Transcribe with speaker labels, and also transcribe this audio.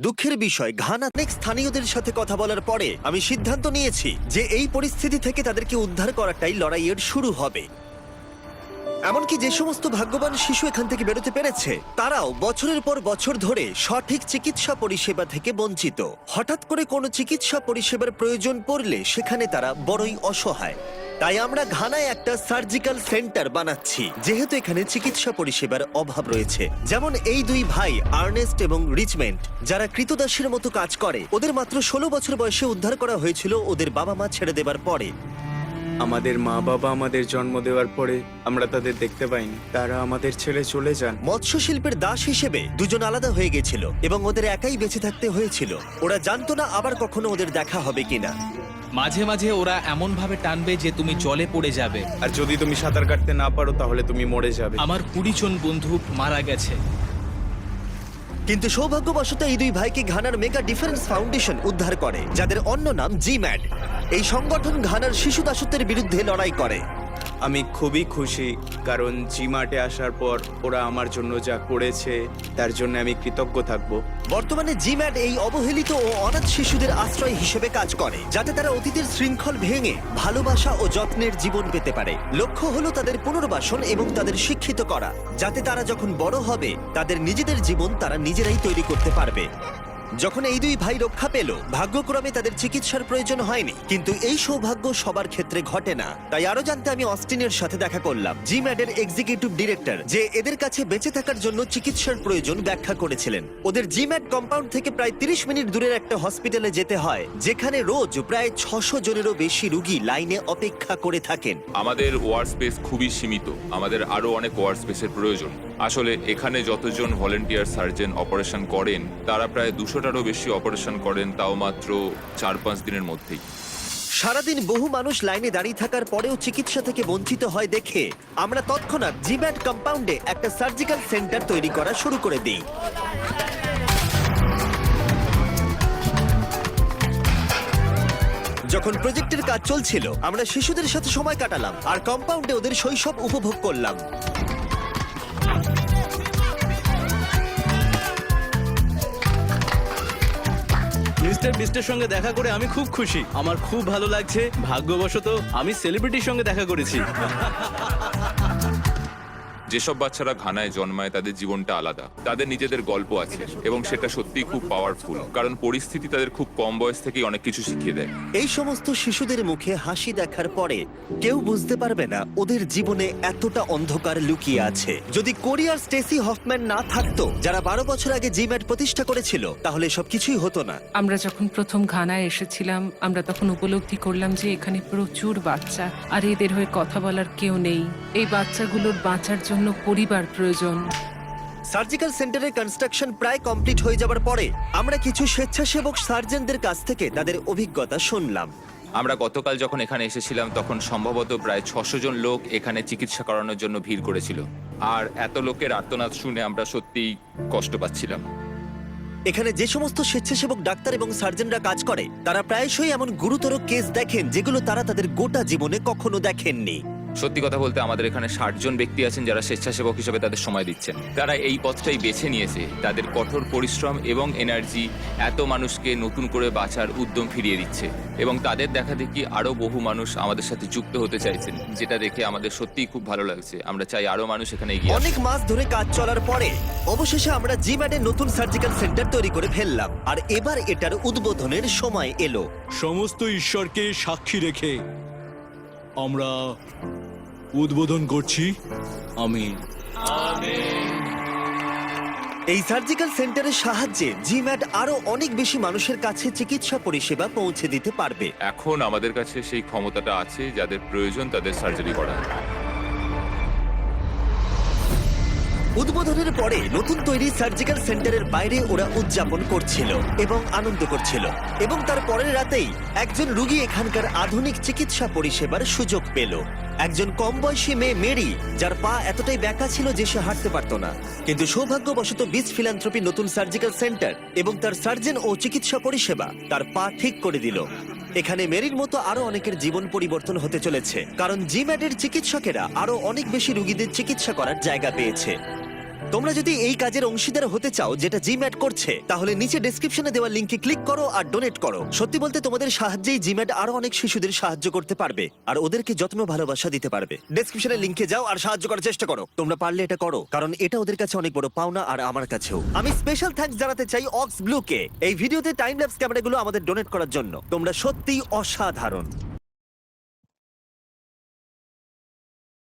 Speaker 1: দুঃখের বিষয়, ঘানা অনেক স্থানীয়দের সাথে কথা বলার পরে আমি সিদ্ধান্ত নিয়েছি যে এই পরিস্থিতি থেকে তাদেরকে উদ্ধার করাটাই লড়াইয়ের শুরু হবে। এমনকি যে সমস্ত ভাগ্যবান শিশু এখান থেকে বেরোতে পেরেছে তারাও বছরের পর বছর ধরে সঠিক চিকিৎসা পরিষেবা থেকে বঞ্চিত। হঠাৎ করে কোনো চিকিৎসা পরিষেবার প্রয়োজন পড়লে সেখানে তারা বড়ই অসহায়। তাই আমরা ঘানায় একটা সার্জিক্যাল সেন্টার বানাচ্ছি, যেহেতু এখানে চিকিৎসা পরিষেবার অভাব রয়েছে। যেমন এই দুই ভাই আর্নেস্ট এবং রিচমেন্ড, যারা কৃতদাসের মতো কাজ করে, ওদের মাত্র 16 বছর বয়সে উদ্ধার করা হয়েছিল ওদের বাবা মা ছেড়ে দেবার পরে।
Speaker 2: আমাদের মা বাবা আমাদের জন্ম দেওয়ার পরে আমরা তাদের দেখতে পাইনি, তারা আমাদের ছেড়ে চলে যান।
Speaker 1: মৎস্য শিল্পের দাস হিসেবে দুজন আলাদা হয়ে গেছিল এবং ওদের একাই বেঁচে থাকতে হয়েছিল। ওরা জানতো না আবার কখনো ওদের দেখা হবে কিনা।
Speaker 3: মাঝে মাঝে ওরা এমন ভাবে টানবে যে তুমি জলে পড়ে যাবে।
Speaker 2: আর যদি তুমি সাঁতার কাটতে না পারো তাহলে তুমি মরে যাবে।
Speaker 3: আমার 20 জন বন্ধু মারা গেছে।
Speaker 1: কিন্তু সৌভাগ্যবশত এই দুই ভাইকে ঘানার মেগা ডিফেন্স ফাউন্ডেশন উদ্ধার করে, যাদের অন্য নাম জিম্যাড। এই সংগঠন ঘানার শিশু দাসত্বের বিরুদ্ধে লড়াই করে।
Speaker 2: আমি খুবই খুশি, কারণ জিমার্টে আসার পর ওরা আমার জন্য যা করেছে তার জন্য আমি কৃতজ্ঞ থাকব।
Speaker 1: বর্তমানে জিম্যাড এই অবহেলিত ও অনাথ শিশুদের আশ্রয় হিসেবে কাজ করে, যাতে তারা অতীতের শৃঙ্খল ভেঙে ভালোবাসা ও যত্নের জীবন পেতে পারে। লক্ষ্য হলো তাদের পুনর্বাসন এবং তাদের শিক্ষিত করা, যাতে তারা যখন বড় হবে তাদের নিজেদের জীবন তারা নিজেরাই তৈরি করতে পারবে। যখন এই দুই ভাই রক্ষা পেল, ভাগ্যক্রমে তাদের চিকিৎসার প্রয়োজন হয়নি। কিন্তু এই সৌভাগ্য সবার ক্ষেত্রে ঘটে না। তাই আরো জানতে আমি অস্টিনের সাথে দেখা করলাম, জিম্যাডের এক্সিকিউটিভ ডিরেক্টর, যে এদের কাছে বেঁচে থাকার জন্য চিকিৎসার প্রয়োজন ব্যাখ্যা করেছিলেন। ওদের জিম্যাড কম্পাউন্ড থেকে প্রায় 30 মিনিট দূরের একটা হসপিটালে যেতে হয়, যেখানে রোজ প্রায় 600 জনেরও বেশি রোগী লাইনে অপেক্ষা করে থাকেন।
Speaker 4: আমাদের ওয়ার্ড স্পেস খুবই সীমিত, আমাদের আরো অনেক ওয়ার্ড স্পেসের প্রয়োজন। আসলে এখানে যতজন ভলেন্টিয়ার সার্জন অপারেশন করেন তারা প্রায় 200টারও বেশি অপারেশন করেন, তাও মাত্র 4-5 দিনের মধ্যেই।
Speaker 1: সারাদিন বহু মানুষ লাইনে দাঁড়িয়ে থাকার পরেও চিকিৎসা থেকে বঞ্চিত হয় দেখে আমরা তৎক্ষণাৎ জিম্যাড কম্পাউন্ডে একটা সার্জিক্যাল সেন্টার তৈরি করা শুরু করে দিই। যখন প্রজেক্টের কাজ চলছিল, আমরা শিশুদের সাথে সময় কাটালাম আর কম্পাউন্ডে ওদের শৈশব উপভোগ করলাম।
Speaker 5: মিস্টার বিস্টের সঙ্গে দেখা করে আমি খুব খুশি। আমার খুব ভালো লাগছে। ভাগ্যবশত আমি সেলিব্রিটির সঙ্গে দেখা করেছি।
Speaker 4: যেসব বাচ্চারা ঘানায় জন্মায় তাদের জীবনটা আলাদা, তাদের নিজেদের গল্প আছে এবং সেটা সত্যিই খুব পাওয়ারফুল, কারণ পরিস্থিতি তাদের খুব কম বয়স থেকেই অনেক কিছু শিখিয়ে দেয়।
Speaker 1: এই সমস্ত শিশুদের মুখে হাসি দেখার পরে কেউ বুঝতে পারবে না ওদের জীবনে এতটা অন্ধকার লুকিয়ে আছে। যদি কোরি আর স্টেসি হফম্যান না থাকতো, যারা 12 বছর আগে জিম্যাড প্রতিষ্ঠা করেছিল, তাহলে সবকিছুই হতো না।
Speaker 6: আমরা যখন প্রথম ঘানায় এসেছিলাম, আমরা তখন উপলব্ধি করলাম যে এখানে প্রচুর বাচ্চা, আর এদের হয়ে কথা বলার কেউ নেই। এই বাচ্চাগুলোর বাঁচার জন্য পরিবার প্রয়োজন।
Speaker 1: সার্জিক্যাল সেন্টারের কনস্ট্রাকশন প্রায় কমপ্লিট হয়ে যাবার পরে আমরা কিছু স্বেচ্ছাসেবক সার্জনদের কাছ থেকে তাদের অভিজ্ঞতা শুনলাম।
Speaker 4: আমরা গতকাল যখন এখানে এসেছিলাম তখন সম্ভবত প্রায় 600 জন লোক এখানে চিকিৎসা করানোর জন্য ভিড় করেছিল, আর এত লোকের আর্তনাদ শুনে আমরা সত্যিই কষ্ট পাচ্ছিলাম।
Speaker 1: এখানে যে সমস্ত স্বেচ্ছাসেবক ডাক্তার এবং সার্জনরা কাজ করে, তারা প্রায়শই এমন গুরুতর কেস দেখেন যেগুলো তারা তাদের গোটা জীবনে কখনো দেখেননি।
Speaker 4: সত্যি কথা বলতে আমাদের এখানে 60 জন ব্যক্তি আছেন যারা স্বেচ্ছাসেবক হিসেবে তাদের সময় দিচ্ছেন। তারা এই পথটাই বেছে নিয়েছে। তাদের কঠোর পরিশ্রম এবং এনার্জি এত মানুষকে নতুন করে বাঁচার উদ্যম ফিরিয়ে দিচ্ছে, এবং তাদের দেখা দেখি আরো বহু মানুষ আমাদের সাথে যুক্ত হতে চাইছেন, যেটা দেখে আমাদের সত্যিই খুব ভালো লাগছে। আমরা চাই আরো মানুষ এখানে এগিয়ে আসুক।
Speaker 1: অনেক মাস ধরে কাজ চলার পরে অবশেষে আমরা জিম্যাডে নতুন সার্জিক্যাল সেন্টার তৈরি করে ফেললাম, আর এবার এটার উদ্বোধনের সময় এলো।
Speaker 7: সমস্ত ঈশ্বরকে সাক্ষী রেখে আমরা উদ্বোধন করছি। আমিন।
Speaker 1: এই সার্জিক্যাল সেন্টারের সাহায্যে জিম্যাড আরো অনেক বেশি মানুষের কাছে চিকিৎসা পরিষেবা পৌঁছে দিতে পারবে।
Speaker 4: এখন আমাদের কাছে সেই ক্ষমতাটা আছে, যাদের প্রয়োজন তাদের সার্জারি করা।
Speaker 1: উদ্বোধনের পরে নতুন তৈরি সার্জিক্যাল সেন্টারের বাইরে ওরা উদযাপন করছিল এবং আনন্দ করছিল, এবং তার পরের রাতেই একজন রোগী এখানকার আধুনিক চিকিৎসা পরিষেবার সুযোগ পেল। একজন কম বয়সী মেয়ে মেরি, যার পা এতটাই ব্যাকা ছিল যে সে হাঁটতে পারত না, কিন্তু সৌভাগ্যবশত বিচ ফিলান্থ্রপি নতুন সার্জিক্যাল সেন্টার এবং তার সার্জন ও চিকিৎসা পরিষেবা তার পা ঠিক করে দিল। এখানে মেরির মতো আরো অনেকের জীবন পরিবর্তন হতে চলেছে, কারণ জিম্যাডের চিকিৎসকেরা আরো অনেক বেশি রোগীদের চিকিৎসা করার জায়গা পেয়েছে। তোমরা যদি এই কাজের অংশীদার হতে চাও যেটা জিম্যাট করছে, তাহলে নিচে ডেসক্রিপশনে দেওয়া লিংকে ক্লিক করো আর ডোনেট করো। সত্যি বলতে তোমাদের সাহায্যেই জিম্যাট আরো অনেক শিশুদের সাহায্য করতে পারবে আর ওদেরকে যত্ন ভালোবাসা দিতে পারবে। ডেসক্রিপশনের লিংকে যাও আর সাহায্য করার চেষ্টা করো। তোমরা পারলে এটা করো, কারণ এটা ওদের কাছে অনেক বড় পাওনা আর আমার কাছেও। আমি স্পেশাল থ্যাঙ্কস জানাতে চাই অক্স ব্লুকে এই ভিডিওতে টাইম ল্যাপস ক্যামেরাগুলো আমাদের ডোনেট করার জন্য। তোমরা সত্যিই অসাধারণ।